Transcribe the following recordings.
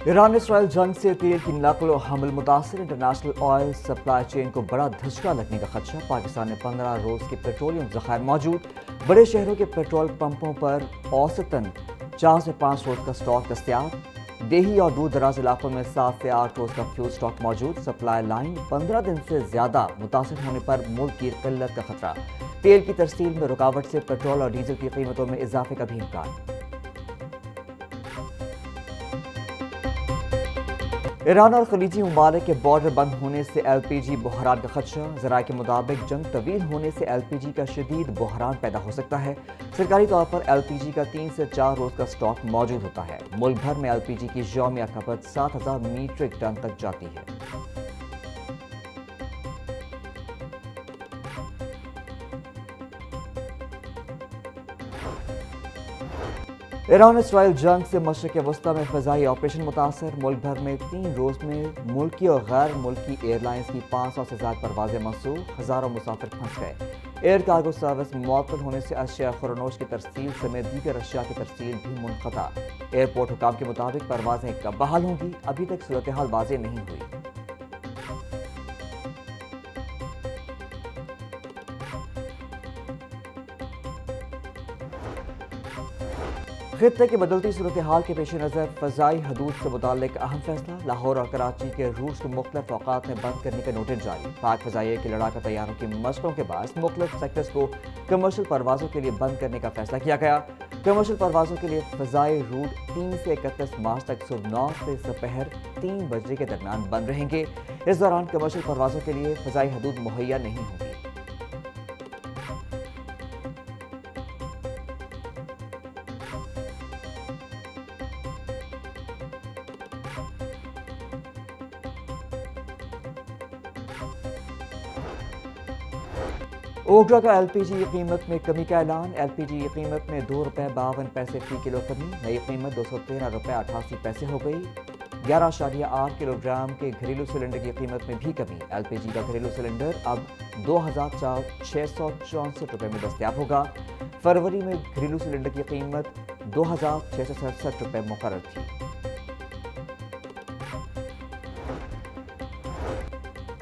Iran Israel जंग से तेल की नकल और हमल मुतासर इंटरनेशनल ऑयल सप्लाई चेन को बड़ा धचका लगने का खदशा। पाकिस्तान में 15 रोज के पेट्रोलियम जखायर मौजूद। बड़े शहरों के पेट्रोल पंपों पर औसतन 4 से 5 रोज का स्टॉक दस्तियाब। देही और दूर दराज इलाकों में 7 से 8 रोज का फ्यूल स्टॉक मौजूद। सप्लाई लाइन 15 दिन से ज्यादा मुतासर होने पर मुल्क की किल्लत का खतरा। तेल की तरसील में रुकावट से पेट्रोल और डीजल की कीमतों में इजाफे का भी इम्कान। ईरान और खलीजी ममालिक के बॉर्डर बंद होने से LPG बहरान का खदशा। ज़राए के मुताबिक जंग तवील होने से LPG का शदीद बहरान पैदा हो सकता है। सरकारी तौर पर LPG का 3 से 4 रोज का स्टॉक मौजूद होता है। मुल्क भर में LPG की यौमिया खपत 7,000 मीट्रिक टन तक जाती है। ईरान इसराइल जंग से मशरक़ वस्ती में फ़ज़ाई ऑपरेशन मुतासर। मुल्क भर में 3 रोज में मुल्की और गैर मुल्की एयरलाइंस की 500 से ज़्यादा परवाज़ें मनसूख। हज़ारों मुसाफिर फंस गए। एयर कार्गो सर्विस मुअत्तल होने से अशिया खुरनोश की तरसील समेत दीगर अशिया की तरसील भी मुनक़ता। एयरपोर्ट हुकाम के मुताबिक परवाज़ें कब बहाल होंगी, अभी तक सूरत हाल वाज़ेह नहीं हुई। खित्ते की बदलती सूरत हाल के पेश नज़र फ़ज़ाई हदूद से मुताल्लिक अहम फैसला। लाहौर और कराची के रूस को मुख्तलिफ औक़ात में बंद करने का नोटिस जारी। पाक फ़ज़ाइया की लड़ाका तैयारों की मशक़ों के बाद मुख्तलिफ सेक्टर्स को कमर्शल परवाज़ों के लिए बंद करने का फैसला किया गया। कमर्शल परवाज़ों के लिए फ़ज़ाई रूट 3 से 31 मार्च तक सुबह 9 से दोपहर 3 बजे के दरमियान बंद रहेंगे। इस दौरान कमर्शल परवाज़ों के लिए फ़ज़ाई हदूद मुहैया नहीं होंगी। ओगरा का LPG की कीमत में कमी का ऐलान। LPG की कीमत में ₹2.52 फी किलो कमी। नई कीमत ₹213.88 हो गई। 11.8 किलोग्राम के घरेलू सिलेंडर की कीमत में भी कमी। LPG का घरेलू सिलेंडर अब ₹2,664 में दस्तयाब होगा। फरवरी में घरेलू सिलेंडर की कीमत ₹2,667 मुकर्रर थी।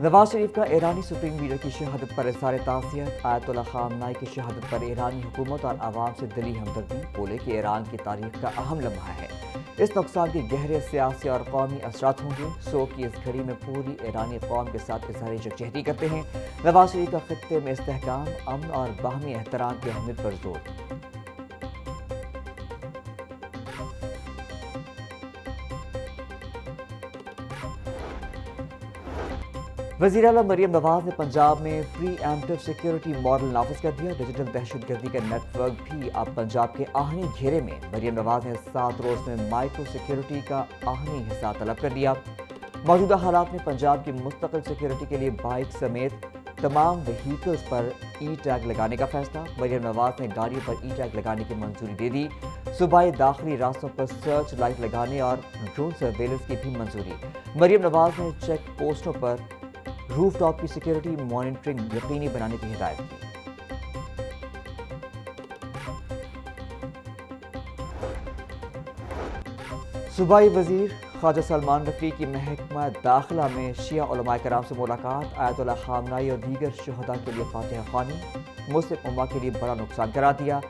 नवाज शरीफ का ईरानी सुप्रीम लीडर की शहादत पर इज़हार ताज़ियत। आयतुल्लाह ख़ामनाई की शहादत पर ईरानी हुकूमत और आवाम से दिली हमदर्दी। बोले कि ईरान की तारीख का अहम लम्हा है। इस नुकसान के गहरे सियासी और कौमी असरात होंगे। शोक की इस घड़ी में पूरी ईरानी कौम के साथ इज़हार यकजहती करते हैं। नवाज शरीफ का खित्ते में इस्तेहकाम, अमन और बाहमी एहतराम की अहमियत पर जोर। वज़ीर आला मरियम नवाज ने पंजाब में प्री एम्प्टिव सिक्योरिटी मॉडल नाफिज कर दिया। डिजिटल दहशतगर्दी का नेटवर्क भी अब पंजाब के आहनी घेरे में। मरियम नवाज ने 7 रोज में माइक्रो सिक्योरिटी का आहनी हिस्सा तलब कर लिया। मौजूदा हालात में पंजाब की मुस्तकिल सिक्योरिटी के लिए बाइक समेत तमाम व्हीकल्स पर ई-टैग लगाने का फैसला। मरियम नवाज ने गाड़ियों पर ई-टैग लगाने की मंजूरी दे दी। सूबाई दाखिली रास्तों पर सर्च लाइट लगाने और ड्रोन सर्वेलेंस की भी मंजूरी। मरियम नवाज ने चेक पोस्टों पर रूफ टॉप की सिक्योरिटी मॉनिटरिंग यकीनी बनाने की हिदायत की। सूबाई वजीर ख्वाजा सलमान रफी की महकमा दाखिला में शिया उलमाए कराम से मुलाकात। आयतुल्लाह ख़ामनाई और दीगर शुहदा के लिए फातिहा ख्वानी। मुस्लिम उम्मा के लिए बड़ा नुकसान करा दिया।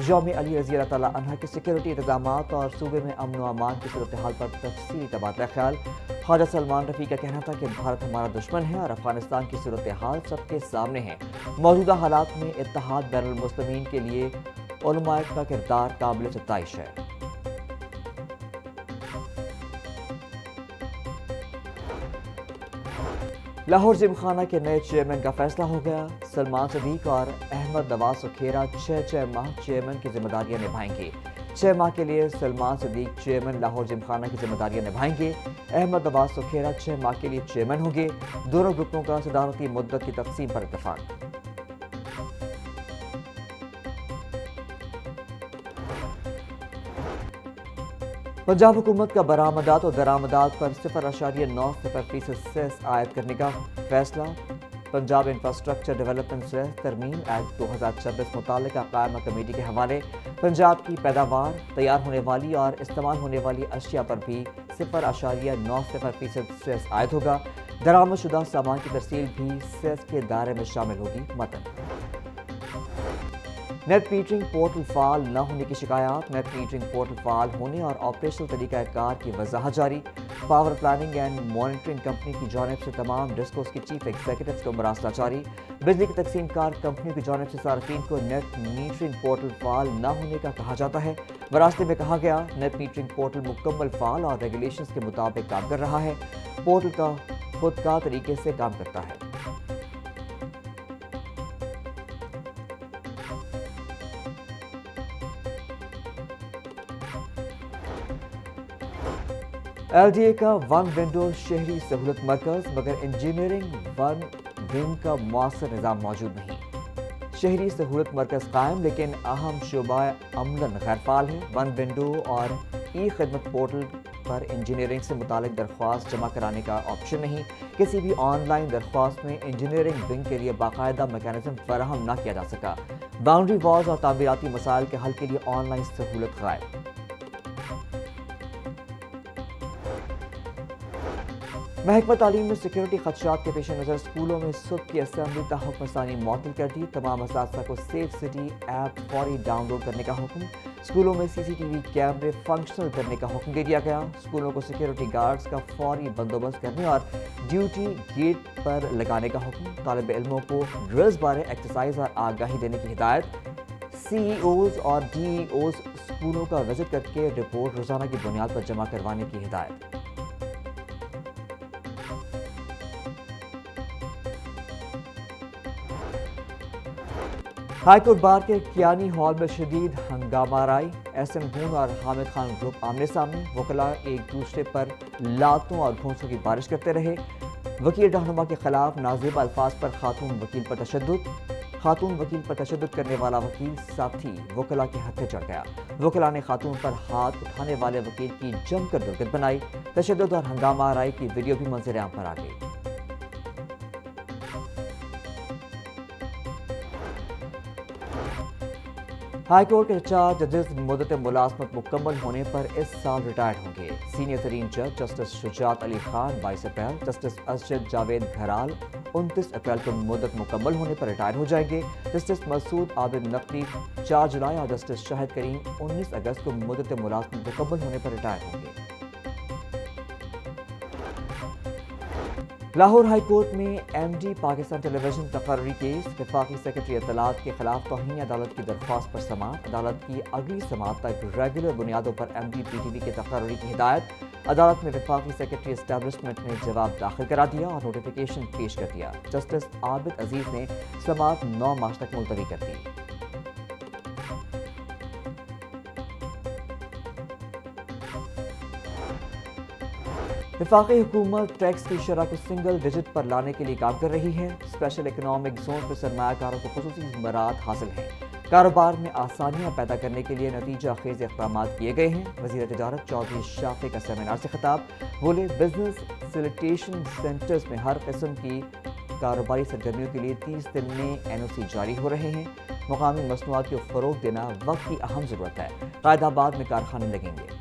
यौम अली रज़ी अल्लाह तआला अन्हा के सिक्योरिटी इंतजामात और सूबे में अमन व अमान की सूरत हाल पर तफसीली तबादला ख्याल। ख्वाजा सलमान रफ़ी का कहना था कि भारत हमारा दुश्मन है और अफगानिस्तान की सूरत हाल सबके सामने है। मौजूदा हालात में इत्तेहाद बैनुल मुस्लिमीन के लिए उलमाए का किरदार काबिल सताइश है। लाहौर जिमखाना के नए चेयरमैन का फैसला हो गया। सलमान सदीक और अहमद नवाज सुखेरा 6 माह चेयरमैन की जिम्मेदारियां निभाएंगे। 6 माह के लिए सलमान सदीक चेयरमैन लाहौर जिमखाना की जिम्मेदारियां निभाएंगे। अहमद नवाज सुखेरा 6 माह के लिए चेयरमैन होंगे। दोनों ग्रुपों का सदारती मुद्दत की तकसीम पर इत्तेफाक। पंजाब हुकूमत का बरामदात और दरामदात पर 0.90% सेस आयद करने का फैसला। पंजाब इंफ्रास्ट्रक्चर डेवलपमेंट से तरमीम एक्ट 2026 मुतालिका कायमा कमेटी के हवाले पंजाब की पैदावार, तैयार होने वाली और इस्तेमाल होने वाली अशिया पर भी 0.90% सेस आयद होगा। दरामदशुदा सामान की तरसील भी सेस के दायरे में शामिल होगी। मतन नेट मीटरिंग पोर्टल फाल न होने की शिकायत, नेट मीटरिंग पोर्टल फाल होने और ऑपरेशनल तरीक़ाकार की वजाहत जारी। Power planning and monitoring company की जानिब से तमाम डिस्कोस की चीफ एग्जीक्यूटिव्स को मरासला जारी। बिजली की तकसीम कार कंपनियों की जानिब से सार्फिन को नेट मीटरिंग पोर्टल फाल न होने का कहा जाता है। मरासले में कहा गया, नेट मीटरिंग पोर्टल मुकम्मल फाल और रेगुलेशंस के मुताबिक काम कर रहा है। पोर्टल का खुदकार तरीके से काम करता है। LDA का वन विंडो शहरी सहूलत मरकज, मगर इंजीनियरिंग वन विंग का मुआसर निज़ाम मौजूद नहीं। शहरी सहूलत मरकज कायम, लेकिन अहम शोबा अमलन गैर फाल है। वन विंडो और ई खिदमत पोर्टल पर इंजीनियरिंग से मुतालिक दरख्वास्त जमा कराने का ऑप्शन नहीं। किसी भी ऑनलाइन दरख्वास्त में इंजीनियरिंग विंग के लिए बाकायदा मैकेनिज्म फराहम न किया जा सका। बाउंड्री वॉल्स और तामीराती मसाइल के हल के लिए ऑनलाइन सहूलत गायब। महकमा तालीम ने सिक्योरिटी खदशात के पेश नज़र स्कूलों में सुबह की असम्बली तहफ़्फ़ुज़ सानी मअतल कर दी। तमाम असातिज़ा को सेफ सिटी ऐप फौरी डाउनलोड करने का हुक्म। स्कूलों में CCTV कैमरे फंक्शनल करने का हुक्म दे दिया गया। स्कूलों को सिक्योरिटी गार्ड्स का फौरी बंदोबस्त करने और ड्यूटी गेट पर लगाने का हुक्म। तालिब इल्मों को ड्रिल्स बारे एक्सरसाइज और आगाही देने की हिदायत। CEOs और DEOs स्कूलों का विजिट करके रिपोर्ट रोज़ाना की बुनियाद पर जमा करवाने की हिदायत। हाईकोर्ट बार के कियानी हॉल में शदीद हंगामा राई। SM गून और हामिद खान ग्रुप आमने सामने। वकला एक दूसरे पर लातों और घूंसों की बारिश करते रहे। वकील रहनुमा के खिलाफ नाज़ेब अल्फाज पर खातून वकील पर तशद्दुद। खातून वकील पर तशद्दुद करने वाला वकील साथी वकला के हत्थे चढ़ गया। वकला ने खातून पर हाथ उठाने वाले वकील की जमकर दुर्गत बनाई। तशद्दुद और हंगामा राई की वीडियो भी मंजर आम पर आ गई। हाई कोर्ट के 4 जजेस मुद्दत मुलाजमत मुकम्मल होने पर इस साल रिटायर्ड होंगे। सीनियर तरीन जज जस्टिस शुजात अली खान 22 अप्रैल, जस्टिस असजद जावेद घराल 29 अप्रैल को मुद्दत मुकम्मल होने पर रिटायर हो जाएंगे। जस्टिस मसूद आबिद नकवी 4 जुलाई और जस्टिस शाहिद करीम 19 अगस्त को मुद्दत मुलाजमत मुकम्मल होने पर रिटायर होंगे। लाहौर हाई कोर्ट में MD पाकिस्तान टेलीविजन तकर्री केस। वफाकी सेक्रेटरी इत्तलात के खिलाफ तौहीन अदालत की दरख्वास्त पर समाअत। अदालत की अगली समाअत तक रेगुलर बुनियादों पर MD PTV के तकर्री की हिदायत। अदालत में वफाकी सेक्रेटरी एस्टैब्लिशमेंट ने जवाब दाखिल करा दिया और नोटिफिकेशन पेश कर दिया। जस्टिस आबिद अजीज ने समाअत 9 मार्च तक मुलतवी कर दी। वफाकी हुकूमत टैक्स की शरह को सिंगल डिजिट पर लाने के लिए काम कर रही है। स्पेशल इकनॉमिक जोन पर सरमायाकारों को खुसूसी मराहत हासिल हैं। कारोबार में आसानियां पैदा करने के लिए नतीजा खेज इक़दाम किए गए हैं। वज़ीर तिजारत चौधरी शाफी का सेमिनार से खिताब। बोले, बिजनेस फैसिलिटेशन सेंटर्स में हर किस्म की कारोबारी सरगर्मियों के लिए 30 दिन में NOC जारी हो रहे हैं। मुकामी मसनूआत को फ़रोग देना वक्त की अहम ज़रूरत है। कायदाबाद में कारखाने लगेंगे।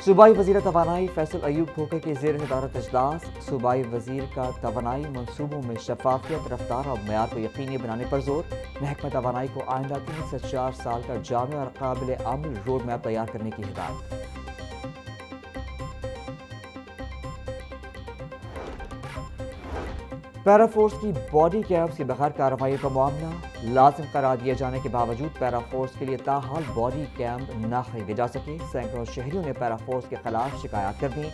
सूबाई वज़ीर तवानाई फैसल अयूब खोखर के ज़ेर सदारत इजलास। सूबाई वज़ीर का तवानाई मनसूबों में शफाफियत, रफ्तार और मयार को यकीनी बनाने पर जोर। महकमा तवानाई को आइंदा 3 से 4 साल का जामे और काबिल अमल रोड मैप तैयार करने की हिदायत। पैरा फोर्स की बॉडी कैम्प्स की बगैर कार्रवाई का मामला। लाजिम करार दिए जाने के बावजूद पैरा फोर्स के लिए ताहाल बॉडी कैम्प न खरीदे जा सके। सैकड़ों शहरियों ने पैरा फोर्स के खिलाफ शिकायत कर दी।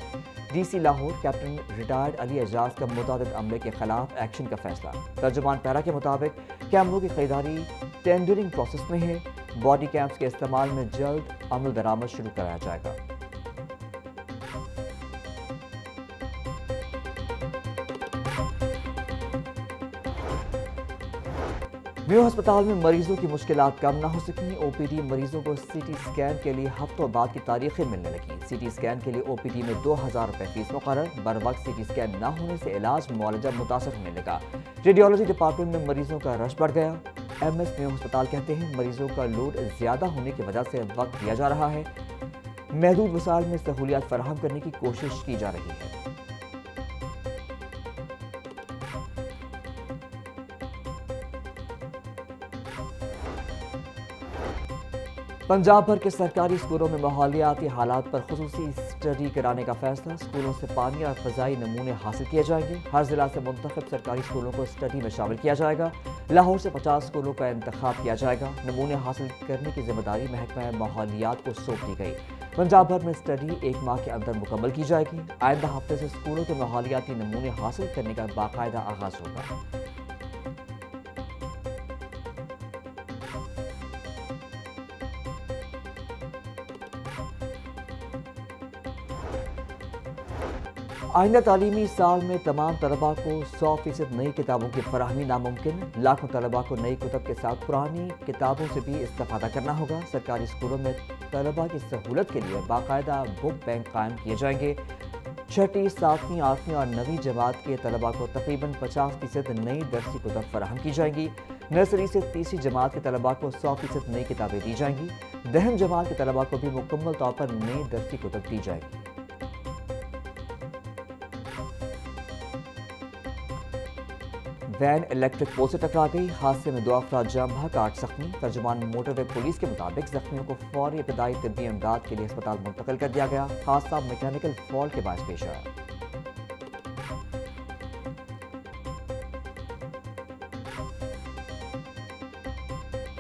DC Lahore captain retired Ali Ejaz का मुतादिद अमले के खिलाफ एक्शन का फैसला। तर्जुमान पैरा के मुताबिक कैमरों की खरीदारी टेंडरिंग प्रोसेस में है। बॉडी कैम्प्स के इस्तेमाल में जल्द अमल दरामद शुरू कराया जाएगा। میو ہسپتال میں مریضوں کی مشکلات کم نہ ہو سکیں، او پی ڈی مریضوں کو سی ٹی اسکین کے لیے ہفتوں بعد کی تاریخیں ملنے لگیں۔ سی ٹی اسکین کے لیے او پی ڈی میں 2000 روپے فیس مقرر، بر وقت سی ٹی اسکین نہ ہونے سے علاج معالجہ متاثر ہونے لگا۔ ریڈیولوجی ڈپارٹمنٹ میں مریضوں کا رش بڑھ گیا۔ ایم ایس میو ہسپتال کہتے ہیں مریضوں کا لوڈ زیادہ ہونے کی وجہ سے وقت دیا جا رہا ہے، محدود وسائل میں سہولیات فراہم کرنے کی کوشش کی جا رہی ہے۔ پنجاب بھر کے سرکاری اسکولوں میں ماحولیاتی حالات پر خصوصی اسٹڈی کرانے کا فیصلہ، اسکولوں سے پانی اور فضائی نمونے حاصل کیے جائیں گے۔ ہر ضلع سے منتخب سرکاری اسکولوں کو اسٹڈی میں شامل کیا جائے گا۔ لاہور سے 50 اسکولوں کا انتخاب کیا جائے گا۔ نمونے حاصل کرنے کی ذمہ داری محکمہ ماحولیات کو سونپ دی گئی۔ پنجاب بھر میں اسٹڈی 1 ماہ کے اندر مکمل کی جائے گی۔ آئندہ ہفتے سے اسکولوں کے ماحولیاتی نمونے حاصل کرنے کا باقاعدہ آغاز ہوگا۔ آئندہ تعلیمی سال میں تمام طلباء کو 100% نئی کتابوں کی فراہمی ناممکن، لاکھوں طلباء کو نئی کتب کے ساتھ پرانی کتابوں سے بھی استفادہ کرنا ہوگا۔ سرکاری اسکولوں میں طلباء کی سہولت کے لیے باقاعدہ بک بینک قائم کیے جائیں گے۔ 6ٹھی، 7ویں، 8ویں اور 9ویں جماعت کے طلباء کو تقریباً 50% نئی درسی کتب فراہم کی جائیں گی۔ نرسری سے 3ری جماعت کے طلباء کو 100% نئی کتابیں دی جائیں گی۔ 10ویں جماعت کے طلباء کو بھی مکمل طور پر نئی درسی کتب دی جائے گی۔ وین الیکٹرک پول سے ٹکرا گئی، حادثے میں 2 افراد جاں بحق، 8 زخمی۔ ترجمان موٹر وے پولیس کے مطابق زخمیوں کو فوری ابتدائی طبی امداد کے لیے ہسپتال منتقل کر دیا گیا۔ حادثہ میکینیکل فالٹ کے باعث پیش آیا۔